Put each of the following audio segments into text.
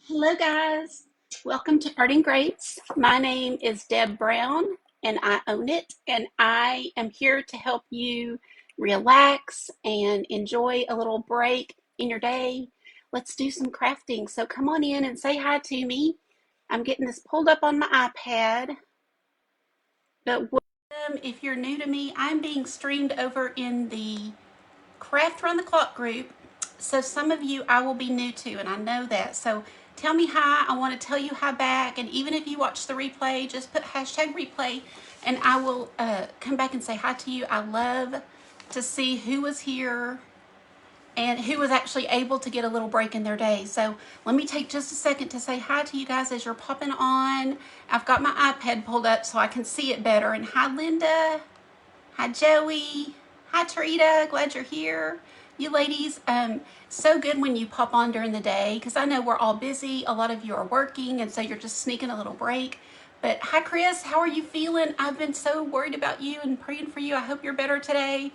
Hello, guys. Welcome to Art and Grace. My name is Deb Brown, and I own it. And I am here to help you relax and enjoy a little break in your day. Let's do some crafting. So come on in and say hi to me. I'm getting this pulled up on my iPad. But welcome. If you're new to me, I'm being streamed over in the Craft Around the Clock group. So some of you I will be new to, and I know that. So tell me hi. I want to tell you hi back. And even if you watch the replay, just put hashtag replay, and I will come back and say hi to you. I love to see who was here and who was actually able to get a little break in their day. So let me take just a second to say hi to you guys as you're popping on. I've got my iPad pulled up so I can see it better. And hi, Linda. Hi, Joey. Hi, Tarita. Glad you're here. You ladies, so good when you pop on during the day because I know we're all busy. A lot of you are working, and so you're just sneaking a little break. But hi, Chris. How are you feeling? I've been so worried about you and praying for you. I hope you're better today.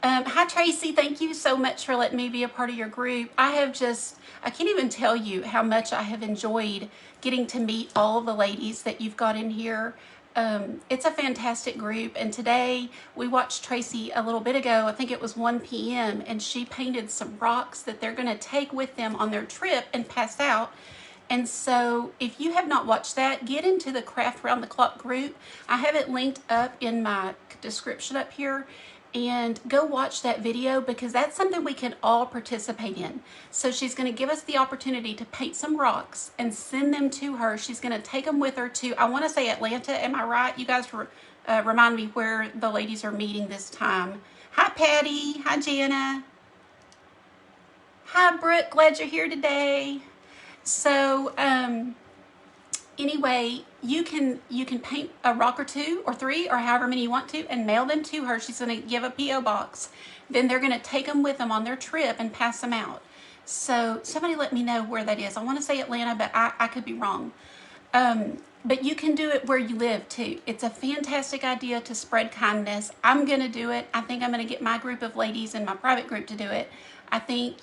Hi, Tracy. Thank you so much for letting me be a part of your group. I can't even tell you how much I have enjoyed getting to meet all the ladies that you've got in here. It's a fantastic group, and today we watched Tracy a little bit ago. I think it was 1 p.m. and she painted some rocks that they're going to take with them on their trip and pass out. And so if you have not watched that, get into the Craft Round the Clock group. I have it linked up in my description up here, and go watch that video because that's something we can all participate in. So she's going to give us the opportunity to paint some rocks and send them to her. She's going to take them with her to, I want to say Atlanta. Am I right? You guys remind me where the ladies are meeting this time. Hi, Patty. Hi, Jana. Hi, Brooke. Glad you're here today. So, anyway, you can paint a rock or two or three or however many you want to and mail them to her. She's going to give a P.O. box. Then they're going to take them with them on their trip and pass them out. So somebody let me know where that is. I want to say Atlanta, but I could be wrong. But you can do it where you live too. It's a fantastic idea to spread kindness. I'm going to do it. I think I'm going to get my group of ladies in my private group to do it. I think,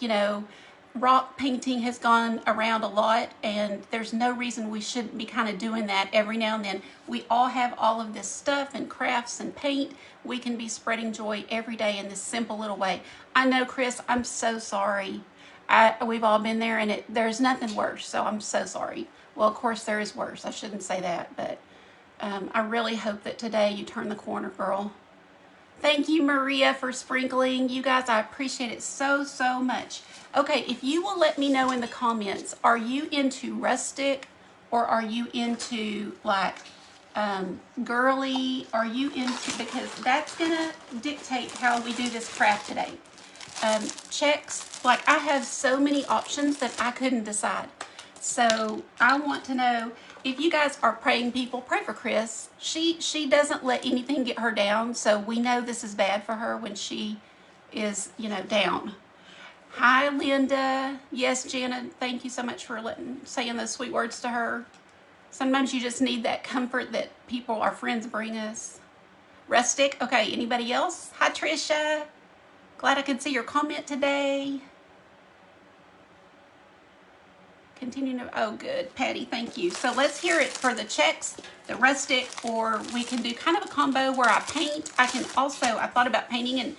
rock painting has gone around a lot, and there's no reason we shouldn't be kind of doing that every now and then. We all have all of this stuff and crafts and paint. We can be spreading joy every day in this simple little way. I know, Chris, I'm so sorry. We've all been there, and there's nothing worse, so I'm so sorry. Well, of course, there is worse. I shouldn't say that, but I really hope that today you turn the corner, girl. Thank you, Maria, for sprinkling. You guys, I appreciate it so, so much. Okay, if you will let me know in the comments, are you into rustic or are you into like girly? Are you into, because that's going to dictate how we do this craft today. Checks, like I have so many options that I couldn't decide. So I want to know if you guys are praying people, pray for Chris. She doesn't let anything get her down, so we know this is bad for her when she is, down. Hi, Linda. Yes, Jana, thank you so much for saying those sweet words to her. Sometimes you just need that comfort that people, our friends, bring us. Rustic. Okay, anybody else? Hi, Trisha. Glad I could see your comment today. Continue to, oh good, Patty, thank you. So let's hear it for the checks, the rustic, or we can do kind of a combo where I paint. I thought about painting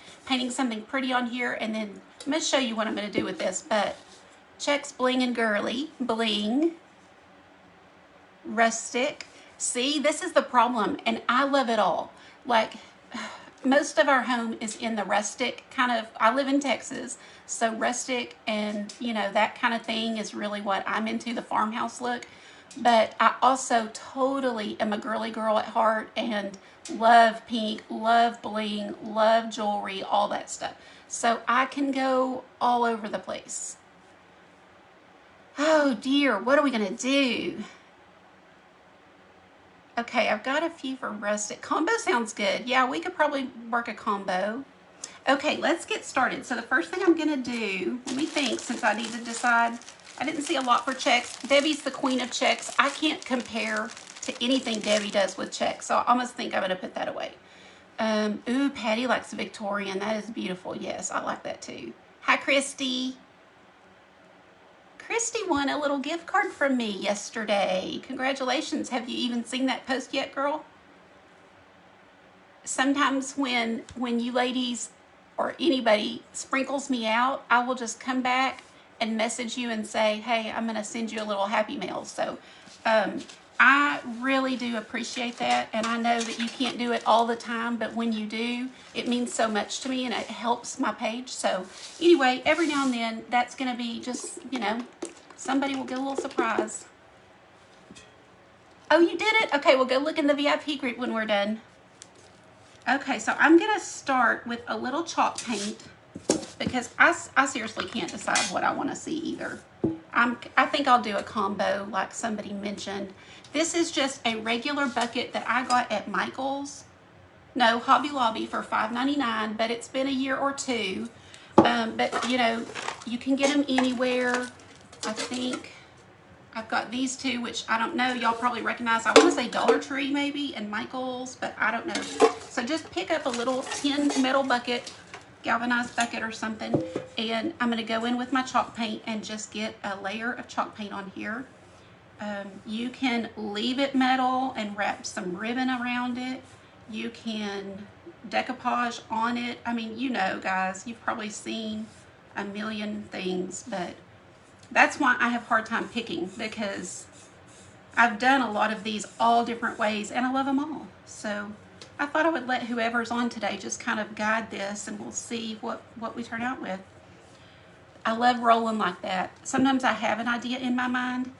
something pretty on here, and then I'm going to show you what I'm going to do with this, but checks, bling, and girly. Bling, rustic. See, this is the problem, and I love it all. Like, most of our home is in the rustic kind of, I live in Texas, so rustic and, that kind of thing is really what I'm into, the farmhouse look. But I also totally am a girly girl at heart and love pink, love bling, love jewelry, all that stuff. So I can go all over the place. Oh dear, what are we going to do? Okay, I've got a few for rustic. Combo sounds good. Yeah, we could probably work a combo. Okay, let's get started. So the first thing I'm going to do, let me think, since I need to decide. I didn't see a lot for checks. Debbie's the queen of checks. I can't compare to anything Debbie does with checks, so I almost think I'm going to put that away. Ooh, Patty likes Victorian. That is beautiful. Yes, I like that too. Hi, Christy. Christy won a little gift card from me yesterday. Congratulations. Have you even seen that post yet, girl? Sometimes when you ladies or anybody sprinkles me out, I will just come back and message you and say, hey, I'm going to send you a little happy mail. So I really do appreciate that, and I know that you can't do it all the time, but when you do, it means so much to me and it helps my page. So anyway, every now and then, that's going to be just, you know, somebody will get a little surprise. Oh, you did it? Okay, well, go look in the VIP group when we're done. Okay, so I'm going to start with a little chalk paint because I seriously can't decide what I want to see either. I think I'll do a combo like somebody mentioned. This is just a regular bucket that I got at Michael's. No, Hobby Lobby for $5.99, but it's been a year or two. But, you know, you can get them anywhere. I think I've got these two, which I don't know. Y'all probably recognize. I want to say Dollar Tree maybe and Michael's, but I don't know. So just pick up a little tin metal bucket, galvanized bucket or something, and I'm going to go in with my chalk paint and just get a layer of chalk paint on here. You can leave it metal and wrap some ribbon around it. You can decoupage on it. I mean, you know, guys, you've probably seen a million things, but that's why I have a hard time picking, because I've done a lot of these all different ways and I love them all. So I thought I would let whoever's on today just kind of guide this, and we'll see what we turn out with. I love rolling like that. Sometimes I have an idea in my mind,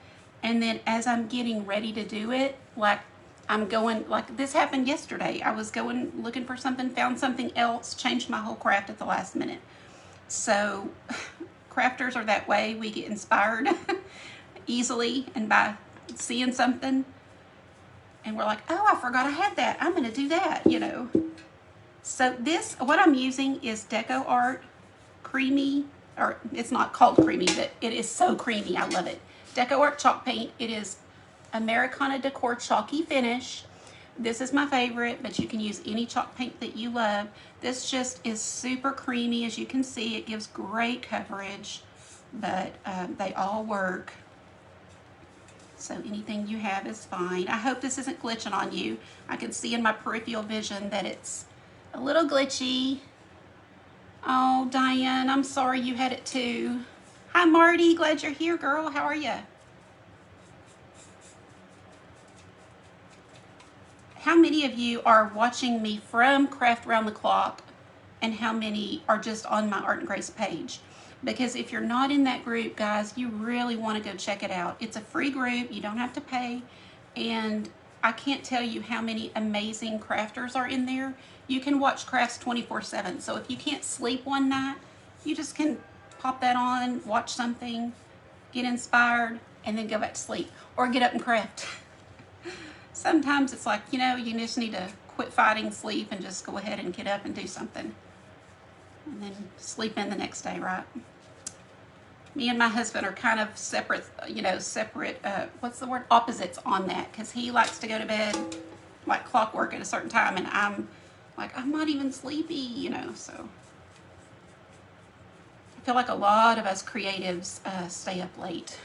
and then as I'm getting ready to do it, like I'm going, like this happened yesterday. I was going looking for something, found something else, changed my whole craft at the last minute. So crafters are that way. We get inspired easily and by seeing something, and we're like, oh, I forgot I had that. I'm going to do that, you know. So this, what I'm using is Decoart creamy, or it's not called creamy, but it is so creamy. I love it. Decoart chalk paint. It is Americana Decor Chalky Finish. This is my favorite, but you can use any chalk paint that you love. This just is super creamy. As you can see, it gives great coverage, but they all work. So anything you have is fine. I hope this isn't glitching on you. I can see in my peripheral vision that it's a little glitchy. Oh, Diane, I'm sorry you had it too. Hi, Marty. Glad you're here, girl. How are you? How many of you are watching me from Craft Round the Clock, and how many are just on my Art and Grace page? Because if you're not in that group, guys, you really want to go check it out. It's a free group. You don't have to pay. And I can't tell you how many amazing crafters are in there. You can watch crafts 24/7. So if you can't sleep one night, you just can pop that on, watch something, get inspired, and then go back to sleep. Or get up and craft. Sometimes it's like, you know, you just need to quit fighting sleep and just go ahead and get up and do something. And then sleep in the next day, right? Me and my husband are kind of separate, you know, what's the word? Opposites on that, because he likes to go to bed like clockwork at a certain time, and I'm like, I'm not even sleepy, you know, so. I feel like a lot of us creatives stay up late.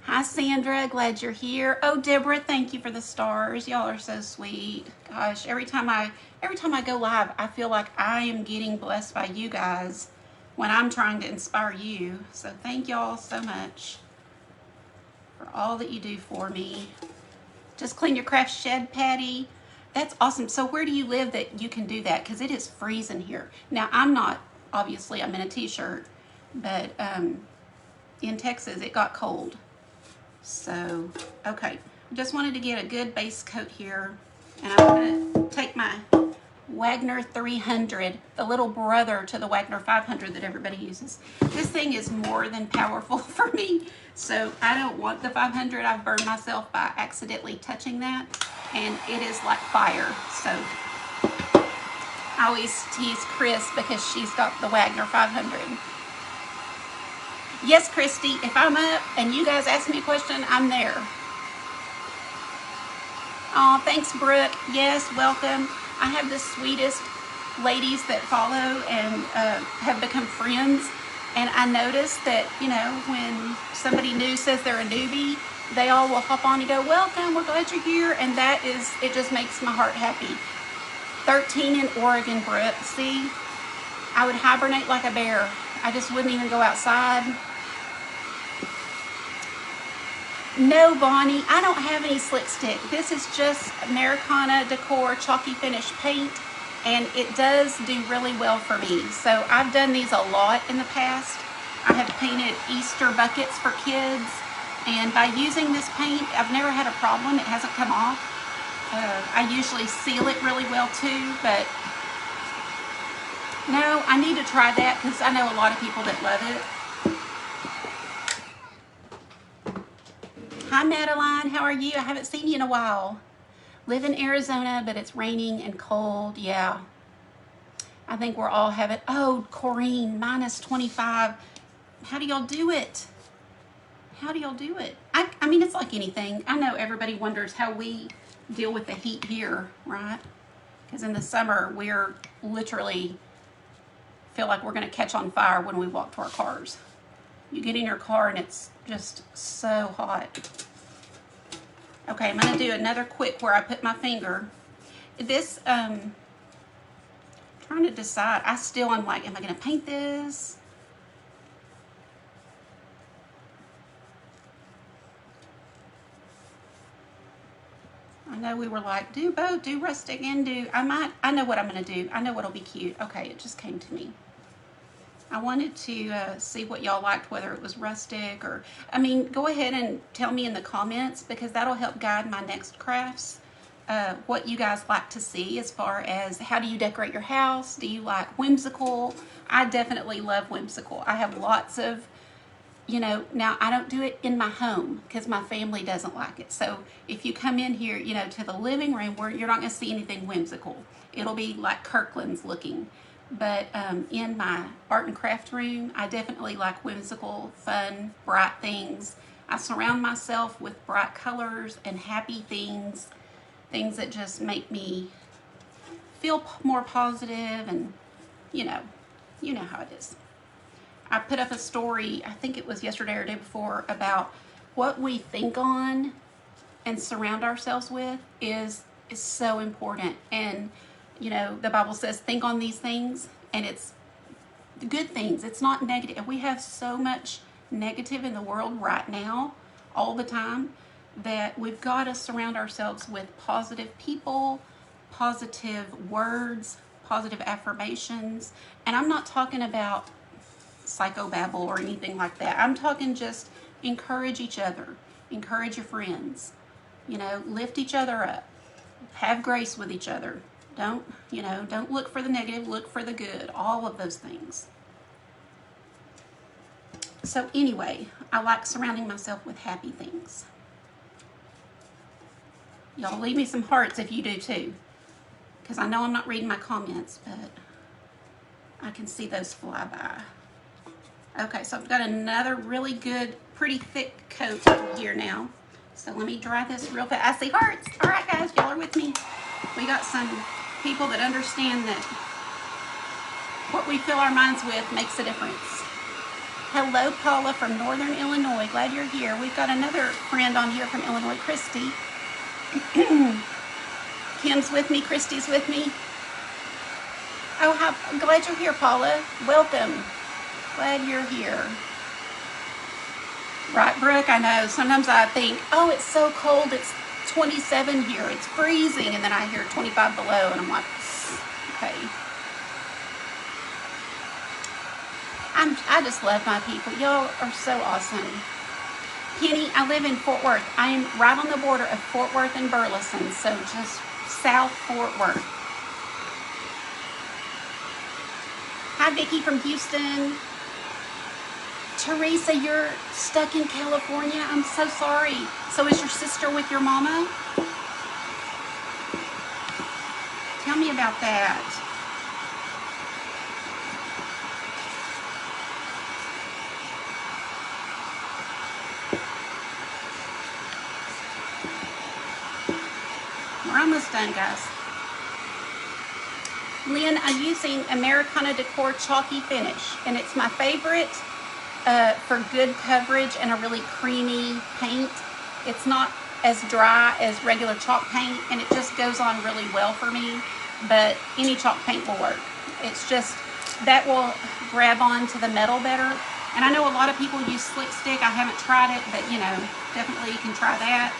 Hi, Sandra. Glad you're here. Oh, Deborah, thank you for the stars. Y'all are so sweet. Gosh, every time I go live, I feel like I am getting blessed by you guys when I'm trying to inspire you. So thank y'all so much for all that you do for me. Just clean your craft shed, Patty. That's awesome. So where do you live that you can do that? Because it is freezing here. Now, I'm not, obviously, I'm in a t-shirt, but in Texas, it got cold. So, okay, just wanted to get a good base coat here, and I'm going to take my Wagner 300, the little brother to the Wagner 500 that everybody uses. This thing is more than powerful for me, so I don't want the 500. I've burned myself by accidentally touching that, and it is like fire. So I always tease Chris because she's got the Wagner 500. Yes, Christy, if I'm up and you guys ask me a question, I'm there. Oh, thanks, Brooke. Yes, welcome. I have the sweetest ladies that follow and have become friends. And I noticed that, when somebody new says they're a newbie, they all will hop on and go, welcome, we're glad you're here. And it just makes my heart happy. 13 in Oregon, Brooke. See, I would hibernate like a bear. I just wouldn't even go outside. No, Bonnie, I don't have any slick stick. This is just Americana Decoart chalky finish paint, and it does do really well for me. So I've done these a lot in the past. I have painted Easter buckets for kids, and by using this paint, I've never had a problem. It hasn't come off. I usually seal it really well too, but no, I need to try that because I know a lot of people that love it. Hi, Madeline. How are you? I haven't seen you in a while. Live in Arizona, but it's raining and cold. Yeah. I think we're all having... Oh, Corrine, minus 25. How do y'all do it? How do y'all do it? I mean, it's like anything. I know everybody wonders how we deal with the heat here, right? Because in the summer, we're literally feel like we're going to catch on fire when we walk to our cars. You get in your car and it's just so hot. Okay, I'm going to do another quick where I put my finger. This, trying to decide. I'm like, am I going to paint this? I know we were like, do both, do rustic and do, I know what I'm going to do. I know what'll be cute. Okay, it just came to me. I wanted to see what y'all liked, whether it was rustic or, go ahead and tell me in the comments because that'll help guide my next crafts. What you guys like to see as far as how do you decorate your house? Do you like whimsical? I definitely love whimsical. I have lots of, now I don't do it in my home because my family doesn't like it. So if you come in here, to the living room where you're not going to see anything whimsical. It'll be like Kirkland's looking. But in my art and craft room, I definitely like whimsical, fun, bright things. I surround myself with bright colors and happy things that just make me feel more positive and, you know how it is. I put up a story, I think it was yesterday or the day before, about what we think on and surround ourselves with is so important. And the Bible says, think on these things, and it's good things. It's not negative. We have so much negative in the world right now, all the time, that we've got to surround ourselves with positive people, positive words, positive affirmations. And I'm not talking about psychobabble or anything like that. I'm talking just encourage each other, encourage your friends, lift each other up, have grace with each other. Don't look for the negative, look for the good, all of those things. So anyway, I like surrounding myself with happy things. Y'all leave me some hearts if you do too, because I know I'm not reading my comments, but I can see those fly by. Okay, so I've got another really good, pretty thick coat over here now. So let me dry this real fast. I see hearts. All right, guys, y'all are with me. We got some people that understand that what we fill our minds with makes a difference. Hello, Paula from Northern Illinois. Glad you're here. We've got another friend on here from Illinois, Christy. Kim's with me. Christy's with me. Oh, I'm glad you're here, Paula. Welcome. Glad you're here. Right, Brooke, I know. Sometimes I think, oh, it's so cold. It's 27 here. It's freezing. And then I hear 25 below, and I'm like, okay. I just love my people. Y'all are so awesome. Penny, I live in Fort Worth. I am right on the border of Fort Worth and Burleson, so just South Fort Worth. Hi, Vicki from Houston. Teresa, you're stuck in California. I'm so sorry. So is your sister with your mama? Tell me about that. We're almost done, guys. Lynn, I'm using Americana Decoart Chalky Finish, and it's my favorite for good coverage and a really creamy paint. It's not as dry as regular chalk paint, and it just goes on really well for me, but any chalk paint will work. It's just, that will grab onto the metal better. And I know a lot of people use Slick Stick. I haven't tried it, but you know, definitely you can try that.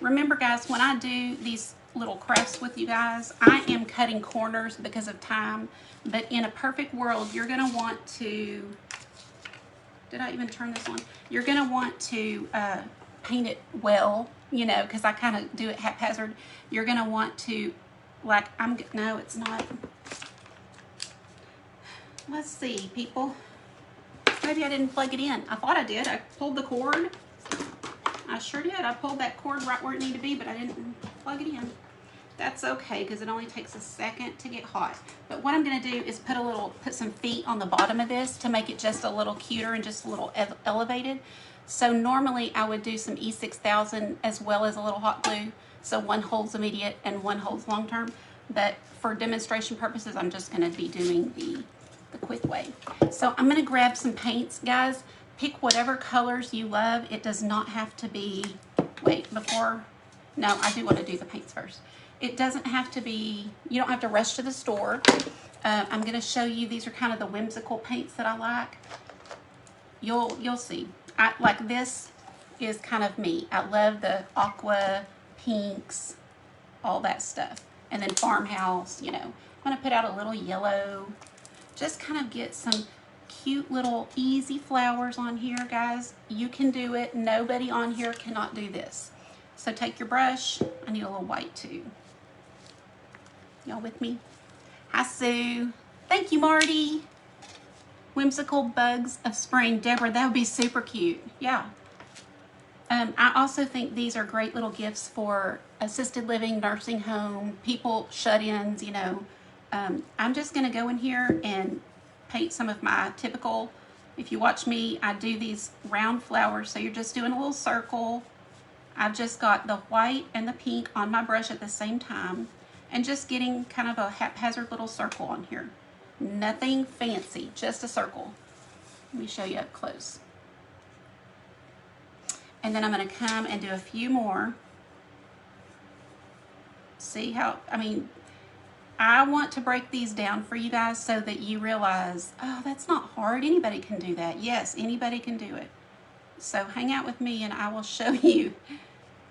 Remember guys, when I do these little crafts with you guys, I am cutting corners because of time, but in a perfect world, you're gonna want to, did I even turn this on? You're gonna want to paint it well, you know, because I kind of do it haphazard. You're gonna want to, like, no, it's not. Let's see, people. Maybe I didn't plug it in. I thought I did. I pulled the cord. I sure did. I pulled that cord right where it needed to be, but I didn't plug it in. That's okay, because it only takes a second to get hot. But what I'm going to do is put some feet on the bottom of this to make it just a little cuter and just a little elevated. So normally I would do some E6000 as well as a little hot glue. So one holds immediate and one holds long term. But for demonstration purposes, I'm just going to be doing the quick way. So I'm going to grab some paints, guys. Pick whatever colors you love. It does not have to be, no, I do want to do the paints first. It doesn't have to be, you don't have to rush to the store. I'm going to show you, these are kind of the whimsical paints that I like. You'll see. Like this is kind of me. I love the aqua, pinks, all that stuff. And then farmhouse, you know. I'm going to put out a little yellow. Just kind of get some cute little easy flowers on here, guys. You can do it. Nobody on here cannot do this. So take your brush. I need a little white too. Y'all with me? Hi, Sue. Thank you, Marty. Whimsical Bugs of Spring. Deborah, that would be super cute. Yeah. I also think these are great little gifts for assisted living, nursing home, people, shut-ins, you know. I'm just going to go in here and paint some of my typical, if you watch me, I do these round flowers. So you're just doing a little circle. I've just got the white and the pink on my brush at the same time and just getting kind of a haphazard little circle on here. Nothing fancy, just a circle. Let me show you up close. And then I'm going to come and do a few more. See how, I mean, I want to break these down for you guys so that you realize, oh, that's not hard. Anybody can do that. Yes, anybody can do it. So hang out with me and I will show you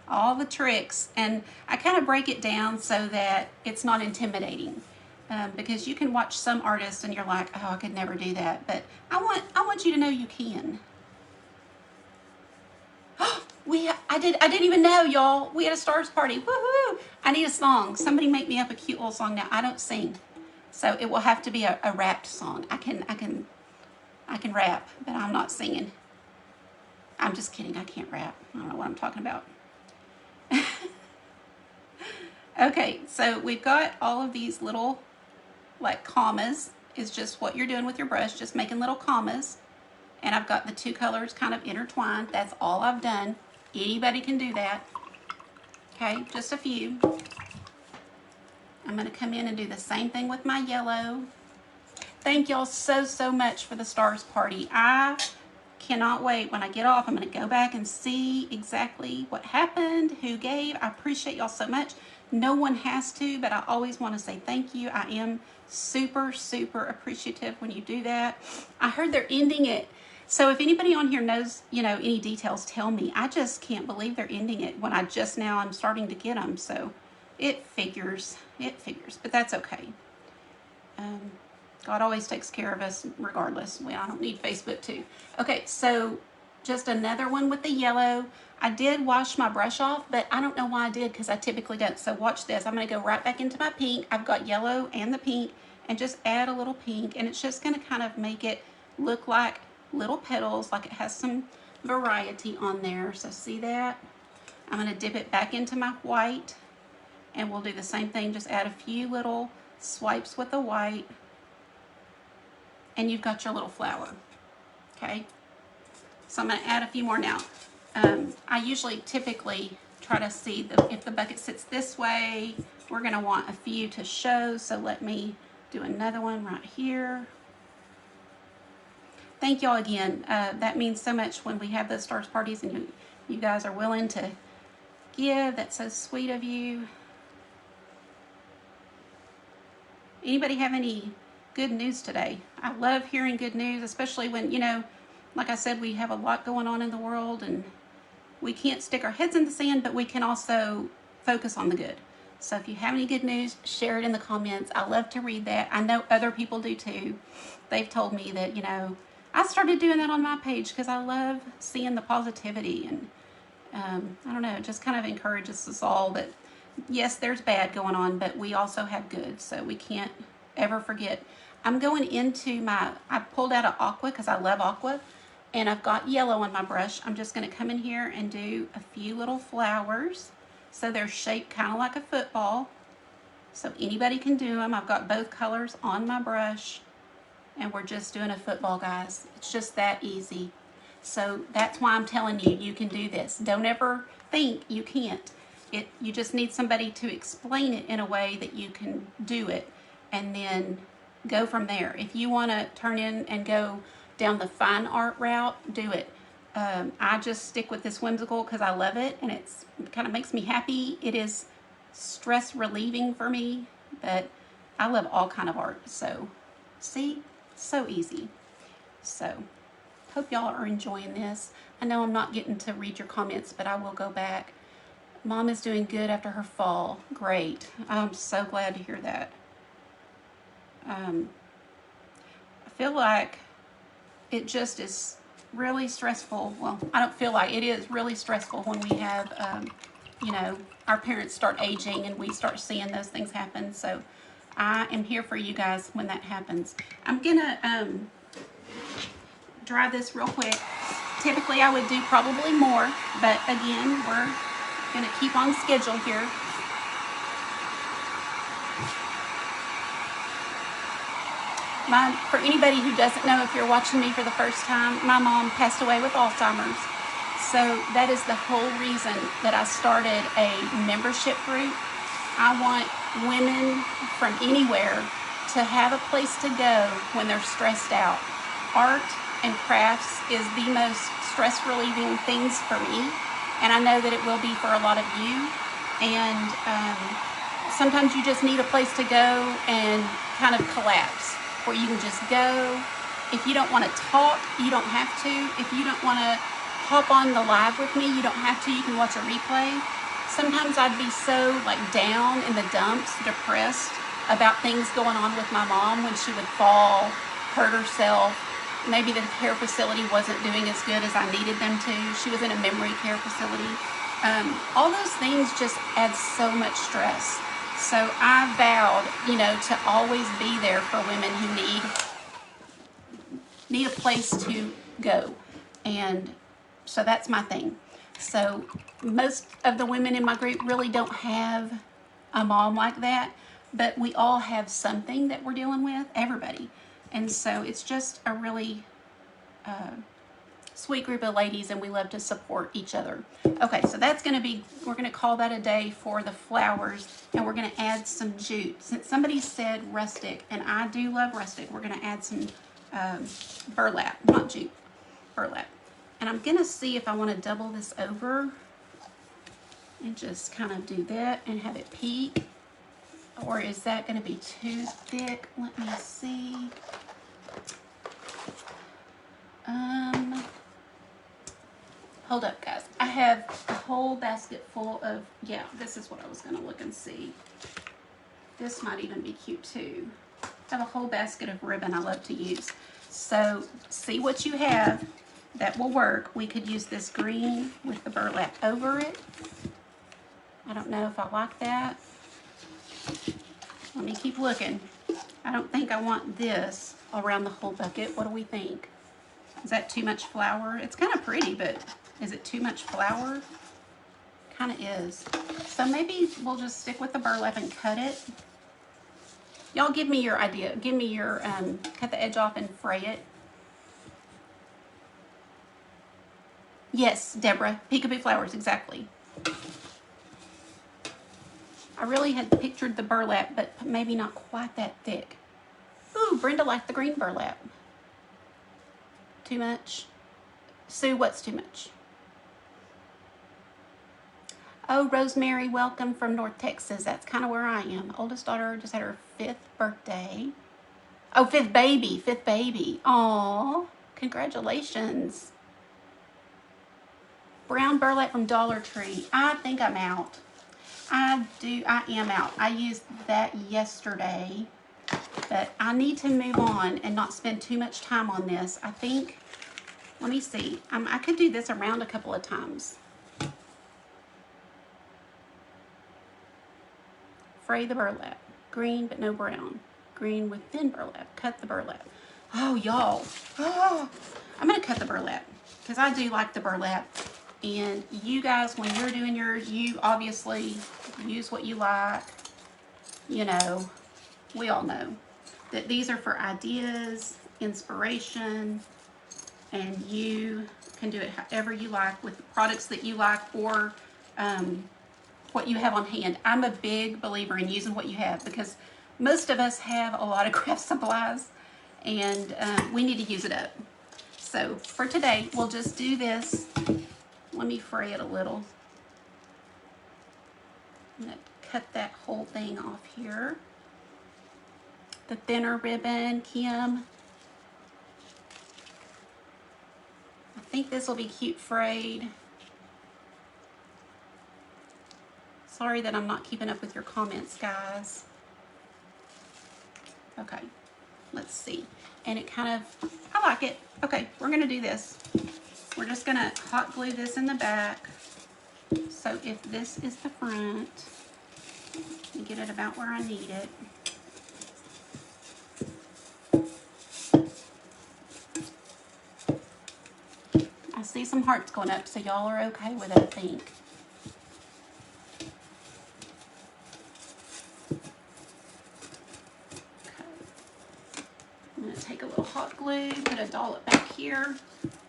all the tricks. And I kind of break it down so that it's not intimidating. Because you can watch some artists and you're like, oh, I could never do that. But I want you to know you can. I didn't even know, y'all. We had a stars party. Woohoo! I need a song. Somebody make me up a cute little song now. I don't sing, so it will have to be a rapped song. I can rap, but I'm not singing. I'm just kidding. I can't rap. I don't know what I'm talking about. Okay, so we've got all of these little, like, commas. Is just what you're doing with your brush, just making little commas. And I've got the two colors kind of intertwined. That's all I've done. Anybody can do that. Okay, just a few. I'm going to come in and do the same thing with my yellow. Thank y'all so much for the stars party. I cannot wait. When I get off, I'm going to go back and see exactly what happened, who gave. I appreciate y'all so much. No one has to, but I always want to say thank you. I am super appreciative when you do that. I heard they're ending it. So if anybody on here knows, you know, any details, tell me. I just can't believe they're ending it when I just now I'm starting to get them. So it figures, but that's okay. God always takes care of us regardless. I don't need Facebook too. Okay, so just another one with the yellow. I did wash my brush off, but I don't know why I did because I typically don't. So watch this. I'm going to go right back into my pink. I've got yellow and the pink and just add a little pink, and it's just going to kind of make it look like little petals, like it has some variety on there. So see that? I'm going to dip it back into my white, and we'll do the same thing. Just add a few little swipes with the white, and you've got your little flower. Okay, so I'm going to add a few more now. I typically try to see if the bucket sits this way we're going to want a few to show, so let me do another one right here. Thank y'all again. That means so much when we have those stars parties and you guys are willing to give. That's so sweet of you. Anybody have any good news today? I love hearing good news, especially when, you know, like I said, we have a lot going on in the world and we can't stick our heads in the sand, but we can also focus on the good. So if you have any good news, share it in the comments. I love to read that. I know other people do too. They've told me that, you know, I started doing that on my page because I love seeing the positivity, and I don't know, it just kind of encourages us all that yes, there's bad going on, but we also have good, so we can't ever forget. I'm going into I pulled out an aqua because I love aqua, and I've got yellow on my brush. I'm just going to come in here and do a few little flowers. So they're shaped kind of like a football, so anybody can do them. I've got both colors on my brush, and we're just doing a football, guys. It's just that easy. So that's why I'm telling you, you can do this. Don't ever think you can't. You just need somebody to explain it in a way that you can do it, and then go from there. If you want to turn in and go down the fine art route, do it. I just stick with this whimsical because I love it, and it kind of makes me happy. It is stress relieving for me, but I love all kind of art. So see, so easy. So hope y'all are enjoying this. I know I'm not getting to read your comments, but I will go back. Mom is doing good after her fall. Great. I'm so glad to hear that. I feel like it just is really stressful. Well, I don't feel like it is really stressful when we have, you know, our parents start aging and we start seeing those things happen. So I am here for you guys when that happens. I'm gonna dry this real quick. Typically I would do probably more, but again, we're gonna keep on schedule here. For anybody who doesn't know, if you're watching me for the first time, my mom passed away with Alzheimer's. So that is the whole reason that I started a membership group. I want women from anywhere to have a place to go when they're stressed out. Art and crafts is the most stress relieving things for me, and I know that it will be for a lot of you. And sometimes you just need a place to go and kind of collapse, where you can just go. If you don't want to talk, you don't have to. If you don't want to hop on the live with me, you don't have to. You can watch a replay. Sometimes I'd be so like down in the dumps, depressed about things going on with my mom when she would fall, hurt herself. Maybe the care facility wasn't doing as good as I needed them to. She was in a memory care facility. All those things just add so much stress. So I vowed, you know, to always be there for women who need a place to go. And so that's my thing. So most of the women in my group really don't have a mom like that, but we all have something that we're dealing with, everybody. And so it's just a really sweet group of ladies, and we love to support each other. Okay, so that's going to be, we're going to call that a day for the flowers, and we're going to add some jute. Since somebody said rustic, and I do love rustic, we're going to add some burlap, not jute, burlap. And I'm going to see if I want to double this over and just kind of do that and have it peak, or is that going to be too thick? Let me see. Hold up, guys. I have a whole basket full of, yeah, this is what I was going to look and see. This might even be cute too. I have a whole basket of ribbon I love to use. So see what you have that will work. We could use this green with the burlap over it. I don't know if I like that. Let me keep looking. I don't think I want this around the whole bucket. What do we think? Is that too much flour? It's kind of pretty, but is it too much flour? Kind of is. So maybe we'll just stick with the burlap and cut it. Y'all give me your idea. Give me your, cut the edge off and fray it. Yes, Deborah, peekaboo flowers, exactly. I really had pictured the burlap, but maybe not quite that thick. Ooh, Brenda liked the green burlap. Too much? Sue, what's too much? Oh, Rosemary, welcome from North Texas. That's kind of where I am. Oldest daughter just had her 5th birthday. Oh, 5th baby. 5th baby. Aw, congratulations. Brown burlap from Dollar Tree. I think I'm out. I am out. I used that yesterday, but I need to move on and not spend too much time on this. I think, let me see. I could do this around a couple of times. Fray the burlap. Green but no brown. Green with thin burlap. Cut the burlap. Oh, y'all. Oh, I'm going to cut the burlap because I do like the burlap. And you guys, when you're doing yours, you obviously use what you like. You know, we all know that these are for ideas, inspiration, and you can do it however you like with the products that you like or what you have on hand. I'm a big believer in using what you have because most of us have a lot of craft supplies and we need to use it up. So for today, we'll just do this. Let me fray it a little. I'm going to cut that whole thing off here. The thinner ribbon, Kim. I think this will be cute frayed. Sorry that I'm not keeping up with your comments, guys. Okay, let's see. And it kind of, I like it. Okay, we're gonna do this. We're just gonna hot glue this in the back. So if this is the front, let me get it about where I need it. I see some hearts going up, so y'all are okay with it, I think. I'm going to take a little hot glue, put a dollop back here.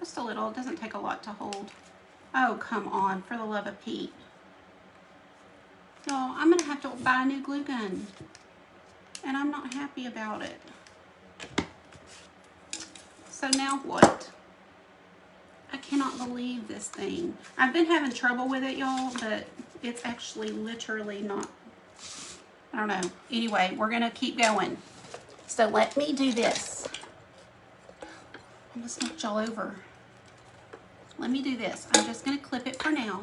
Just a little, it doesn't take a lot to hold. Oh, come on, for the love of Pete. Y'all, I'm going to have to buy a new glue gun. And I'm not happy about it. So now what? I cannot believe this thing. I've been having trouble with it, y'all, but it's actually literally not, I don't know. Anyway, we're going to keep going. So let me do this. I almost knocked y'all over. Let me do this. I'm just going to clip it for now.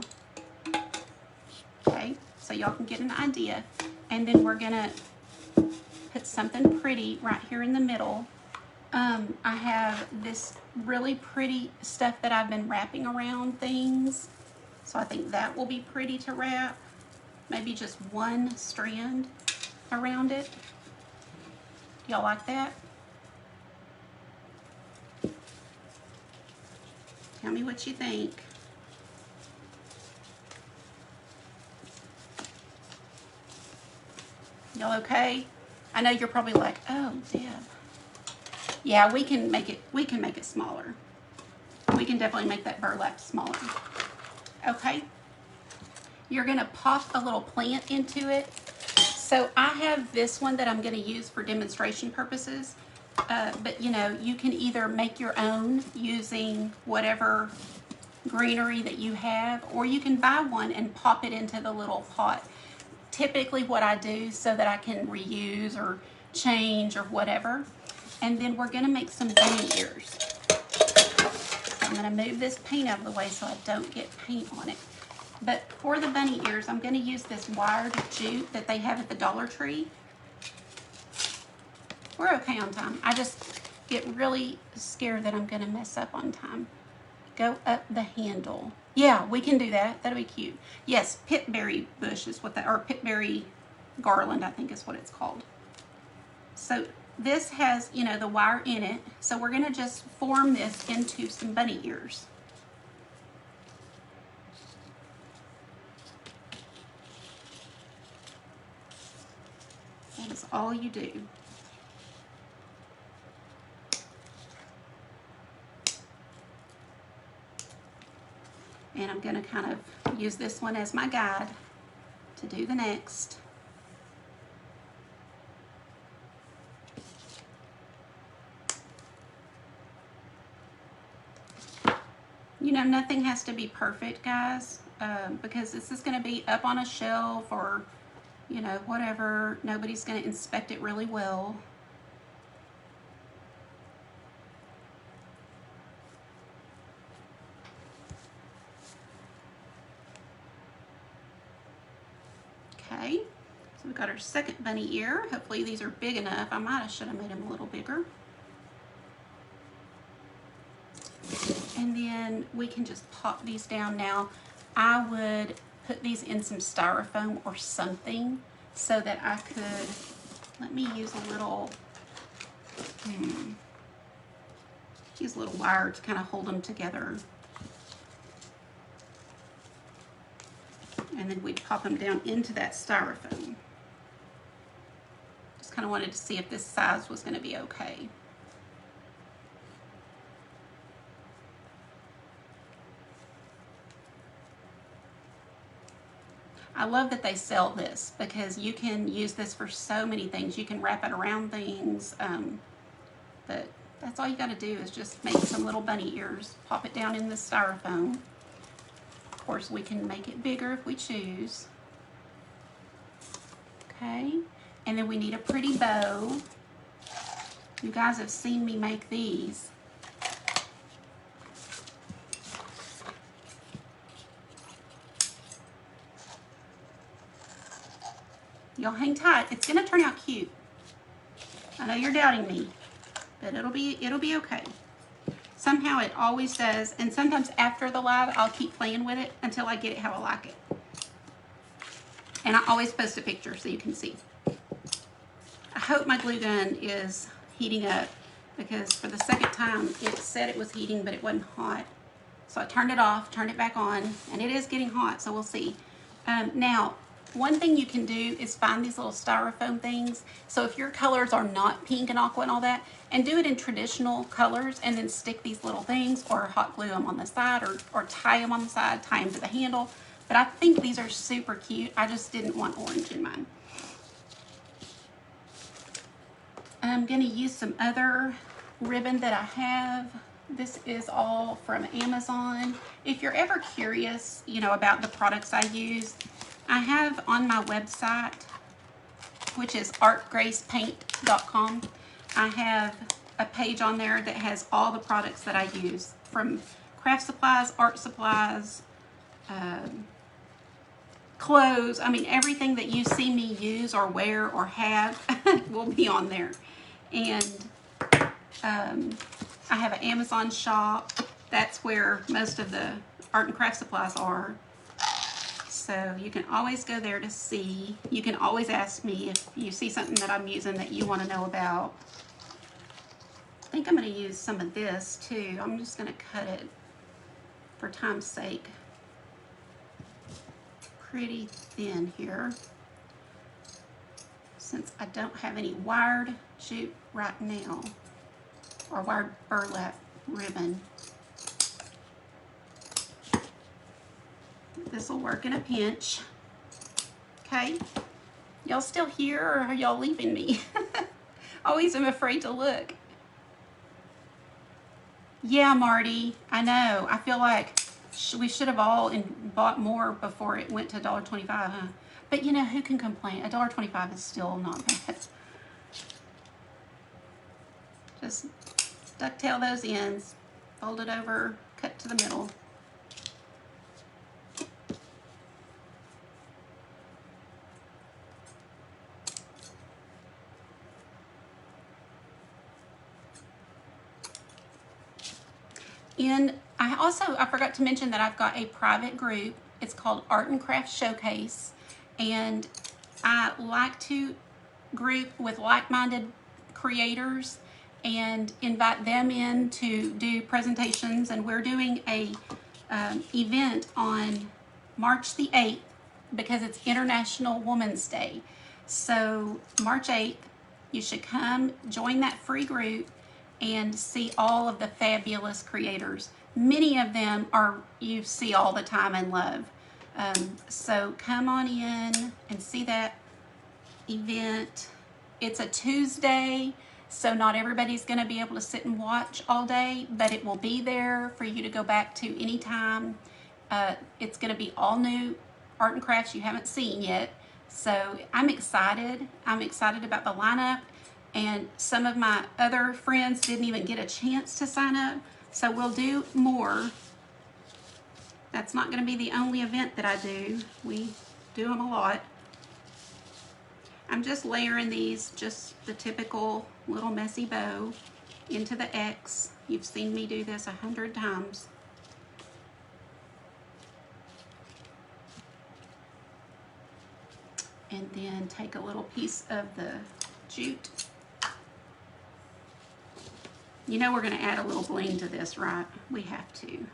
Okay, so y'all can get an idea. And then we're going to put something pretty right here in the middle. I have this really pretty stuff that I've been wrapping around things. So I think that will be pretty to wrap. Maybe just one strand around it. Y'all like that? Tell me what you think. Y'all okay? I know you're probably like, oh, Deb. Yeah, we can make it smaller. We can definitely make that burlap smaller. Okay. You're gonna pop a little plant into it. So I have this one that I'm gonna use for demonstration purposes. But you know, you can either make your own using whatever greenery that you have, or you can buy one and pop it into the little pot. Typically what I do so that I can reuse or change or whatever. And then we're gonna make some bunny ears. So I'm gonna move this paint out of the way so I don't get paint on it. But for the bunny ears, I'm gonna use this wired jute that they have at the Dollar Tree. We're okay on time. I just get really scared that I'm gonna mess up on time. Go up the handle. Yeah, we can do that. That'll be cute. Yes, pitberry bush is what that, or pitberry garland, I think is what it's called. So this has, you know, the wire in it. So we're gonna just form this into some bunny ears. That is all you do. And I'm going to kind of use this one as my guide to do the next. You know, nothing has to be perfect, guys, because this is going to be up on a shelf or, you know, whatever. Nobody's going to inspect it really well. Okay, so we've got our second bunny ear. Hopefully these are big enough. I should have made them a little bigger. And then we can just pop these down. Now, I would put these in some styrofoam or something so that I could, let me use a little, use a little wire to kind of hold them together. And then we'd pop them down into that styrofoam. Just kind of wanted to see if this size was going to be okay. I love that they sell this because you can use this for so many things. You can wrap it around things. But that's all you got to do is just make some little bunny ears. Pop it down in the styrofoam. Of course, we can make it bigger if we choose. Okay, and then we need a pretty bow. You guys have seen me make these. Y'all hang tight. It's gonna turn out cute. I know you're doubting me, but it'll be okay. Somehow it always does, and sometimes after the live, I'll keep playing with it until I get it how I like it. And I always post a picture so you can see. I hope my glue gun is heating up because for the second time it said it was heating, but it wasn't hot. So I turned it off, turned it back on, and it is getting hot, so we'll see. Now, one thing you can do is find these little styrofoam things. So if your colors are not pink and aqua and all that, and do it in traditional colors and then stick these little things or hot glue them on the side or tie them on the side, tie them to the handle. But I think these are super cute. I just didn't want orange in mine. I'm gonna use some other ribbon that I have. This is all from Amazon. If you're ever curious, you know, about the products I use, I have on my website, which is artgracepaint.com, I have a page on there that has all the products that I use, from craft supplies, art supplies, clothes. I mean, everything that you see me use or wear or have will be on there. And I have an Amazon shop. That's where most of the art and craft supplies are. So you can always go there to see. You can always ask me if you see something that I'm using that you want to know about. I think I'm going to use some of this too. I'm just going to cut it for time's sake pretty thin here, since I don't have any wired jute right now, or wired burlap ribbon. This will work in a pinch. Okay, y'all still here or are y'all leaving me? Always am afraid to look. Yeah, Marty, I know. I feel like we should have all bought more before it went to $1.25, huh? But you know, who can complain? $1.25 is still not bad. Just ducktail those ends, fold it over, cut to the middle. And I forgot to mention that I've got a private group. It's called Art and Craft Showcase. And I like to group with like-minded creators and invite them in to do presentations. And we're doing a event on March the 8th because it's International Women's Day. So March 8th, you should come join that free group and see all of the fabulous creators. Many of them you see all the time and love. So come on in and see that event. It's a Tuesday, So not everybody's going to be able to sit and watch all day, but it will be there for you to go back to anytime. It's going to be all new art and crafts you haven't seen yet. So I'm excited. I'm excited about the lineup. And some of my other friends didn't even get a chance to sign up. So we'll do more. That's not going to be the only event that I do. We do them a lot. I'm just layering these, just the typical little messy bow into the X. You've seen me do this 100 times. And then take a little piece of the jute. You know we're going to add a little bling to this, right? We have to.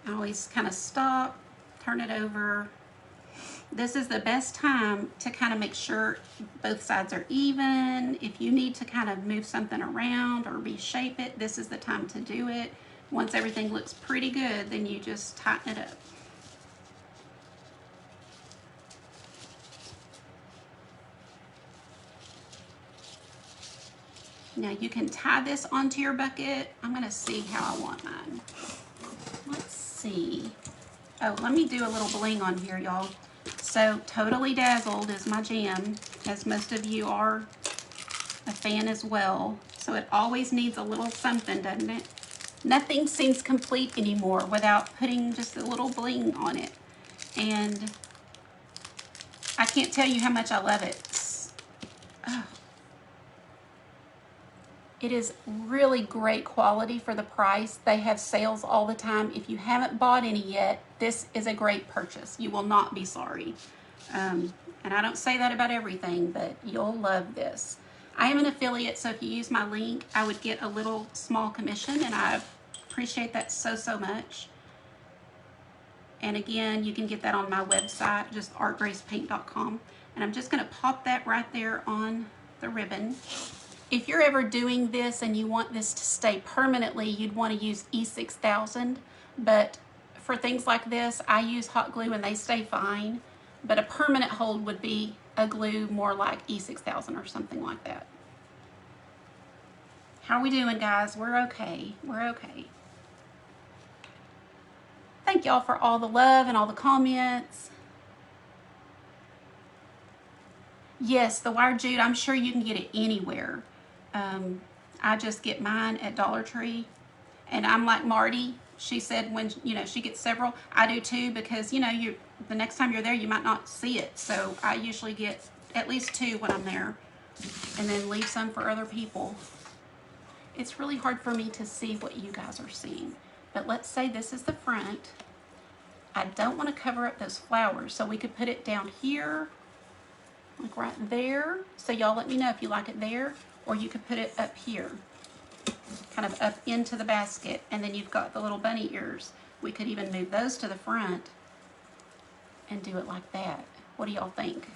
I always kind of stop, turn it over. This is the best time to kind of make sure both sides are even. If you need to kind of move something around or reshape it, this is the time to do it. Once everything looks pretty good, then you just tighten it up. Now you can tie this onto your bucket. I'm going to see how I want mine. Let's see. Oh, let me do a little bling on here, y'all. So Totally Dazzled is my jam, as most of you are a fan as well. So it always needs a little something, doesn't it? Nothing seems complete anymore without putting just a little bling on it. And I can't tell you how much I love it. Oh. It is really great quality for the price. They have sales all the time. If you haven't bought any yet, this is a great purchase. You will not be sorry. And I don't say that about everything, but you'll love this. I am an affiliate, so if you use my link, I would get a little small commission, and I appreciate that so, so much. And again, you can get that on my website, just artgracepaint.com. And I'm just going to pop that right there on the ribbon. If you're ever doing this and you want this to stay permanently, you'd want to use E6000. But for things like this, I use hot glue and they stay fine. But a permanent hold would be a glue more like E6000 or something like that. How are we doing, guys? We're okay. We're okay. Thank y'all for all the love and all the comments. Yes, the wire jute, I'm sure you can get it anywhere. I just get mine at Dollar Tree. And I'm like Marty. She said when, she gets several. I do too, because, the next time you're there, you might not see it. So I usually get at least 2 when I'm there, and then leave some for other people. It's really hard for me to see what you guys are seeing. But let's say this is the front. I don't want to cover up those flowers, so we could put it down here, like right there. So y'all let me know if you like it there, or you could put it up here, kind of up into the basket, and then you've got the little bunny ears. We could even move those to the front and do it like that. What do y'all think?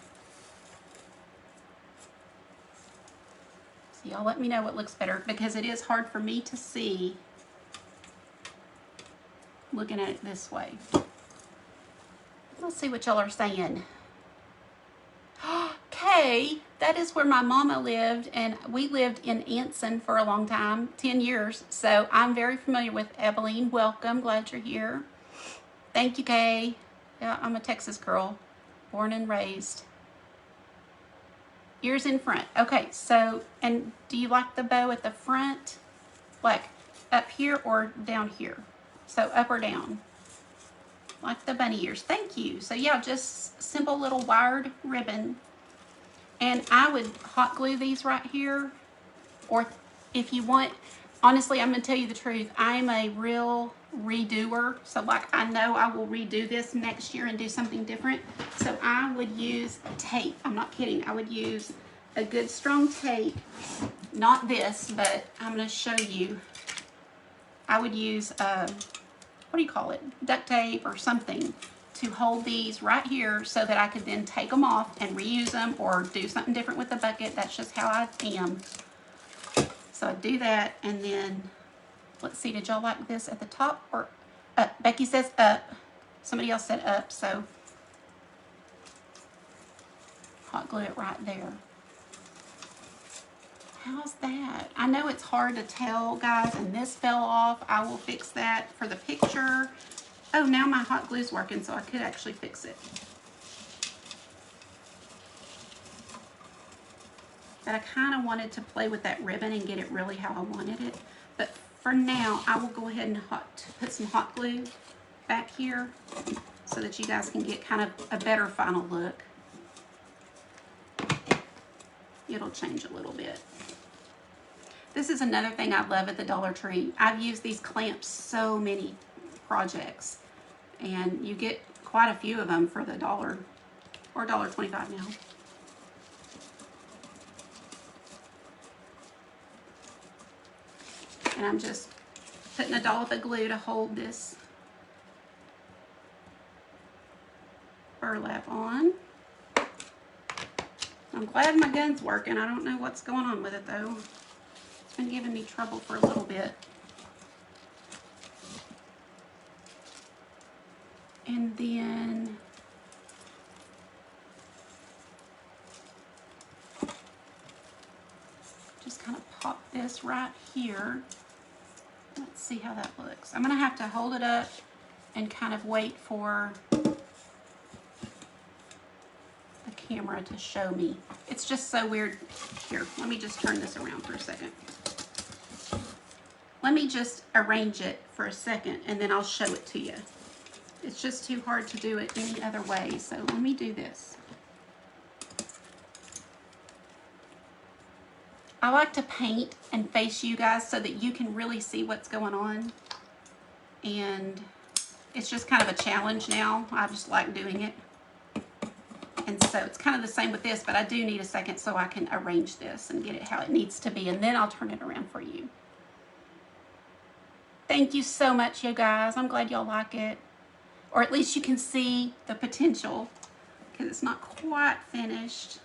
So y'all let me know what looks better, because it is hard for me to see looking at it this way. Let's see what y'all are saying. Kay, that is where my mama lived, and we lived in Anson for a long time, 10 years. So I'm very familiar with Eveline. Welcome, glad you're here. Thank you, Kay. Yeah, I'm a Texas girl, born and raised. Ears in front. Okay, so, and do you like the bow at the front? Like up here or down here? So up or down? Like the bunny ears. Thank you. So yeah, just simple little wired ribbon. And I would hot glue these right here. Or if you want, honestly, I'm going to tell you the truth. I'm a real redoer. So like, I know I will redo this next year and do something different. So I would use tape. I'm not kidding. I would use a good strong tape. Not this, but I'm going to show you. I would use, what do you call it? Duct tape or something to hold these right here, so that I could then take them off and reuse them, or do something different with the bucket. That's just how I am. So I do that, and then, let's see, did y'all like this at the top or up? Becky says up. Somebody else said up, so hot glue it right there. How's that? I know it's hard to tell, guys, and this fell off. I will fix that for the picture. Oh, now my hot glue's working, so I could actually fix it. But I kind of wanted to play with that ribbon and get it really how I wanted it. But for now, I will go ahead and put some hot glue back here so that you guys can get kind of a better final look. It'll change a little bit. This is another thing I love at the Dollar Tree. I've used these clamps so many projects, and you get quite a few of them for the $1 or $1.25 now. And I'm just putting a dollop of glue to hold this burlap on. I'm glad my gun's working. I don't know what's going on with it though. It's been giving me trouble for a little bit. And then just kind of pop this right here. Let's see how that looks. I'm gonna have to hold it up and kind of wait for the camera to show me. It's just so weird. Here, let me just turn this around for a second. Let me just arrange it for a second and then I'll show it to you. It's just too hard to do it any other way, so let me do this. I like to paint and face you guys so that you can really see what's going on. And it's just kind of a challenge now. I just like doing it. And so it's kind of the same with this, but I do need a second so I can arrange this and get it how it needs to be, and then I'll turn it around for you. Thank you so much, you guys. I'm glad y'all like it. Or at least you can see the potential, because it's not quite finished.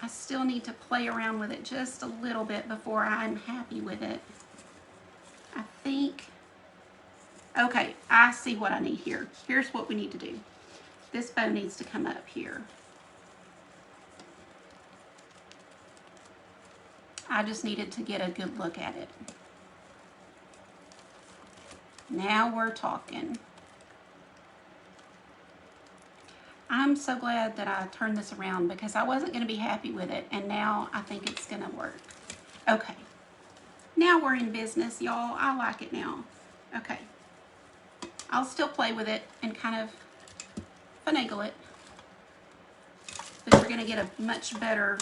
I still need to play around with it just a little bit before I'm happy with it. I think, okay, I see what I need here. Here's what we need to do. This bow needs to come up here. I just needed to get a good look at it. Now we're talking. I'm so glad that I turned this around because I wasn't going to be happy with it, and now I think it's going to work. Okay, now we're in business, y'all. I like it now. Okay, I'll still play with it and kind of finagle it, but you're going to get a much better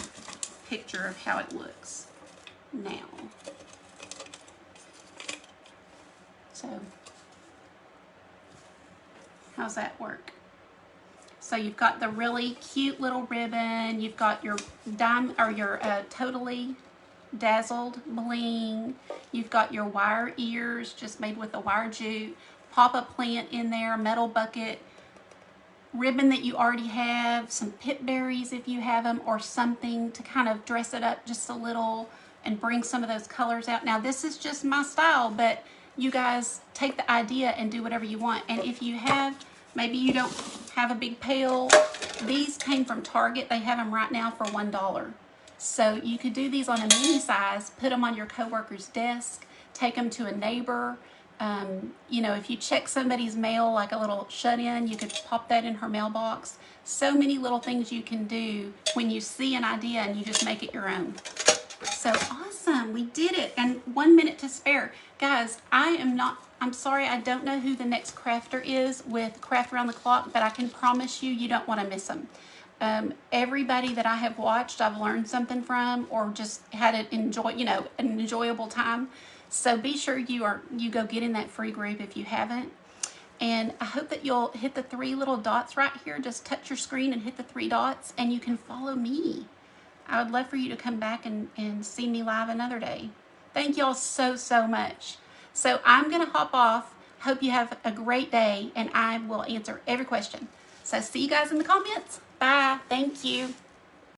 picture of how it looks now. So, how's that work? So you've got the really cute little ribbon. You've got your totally dazzled bling. You've got your wire ears just made with the wire jute. Pop a plant in there, metal bucket, ribbon that you already have, some pip berries if you have them, or something to kind of dress it up just a little and bring some of those colors out. Now this is just my style, but you guys take the idea and do whatever you want. And if you have, maybe you don't have a big pail, these came from Target. They have them right now for $1. So you could do these on a mini size, put them on your coworker's desk, take them to a neighbor. You know, if you check somebody's mail, like a little shut-in, you could pop that in her mailbox. So many little things you can do when you see an idea and you just make it your own. So awesome, we did it. And 1 minute to spare. Guys, I'm sorry, I don't know who the next crafter is with Craft Around the Clock, but I can promise you, you don't want to miss them. Everybody that I have watched, I've learned something from, or just had an enjoyable time. So be sure you go get in that free group if you haven't. And I hope that you'll hit the 3 little dots right here. Just touch your screen and hit the 3 dots, and you can follow me. I would love for you to come back and see me live another day. Thank y'all so, so much. So I'm going to hop off. Hope you have a great day, and I will answer every question. So see you guys in the comments. Bye. Thank you.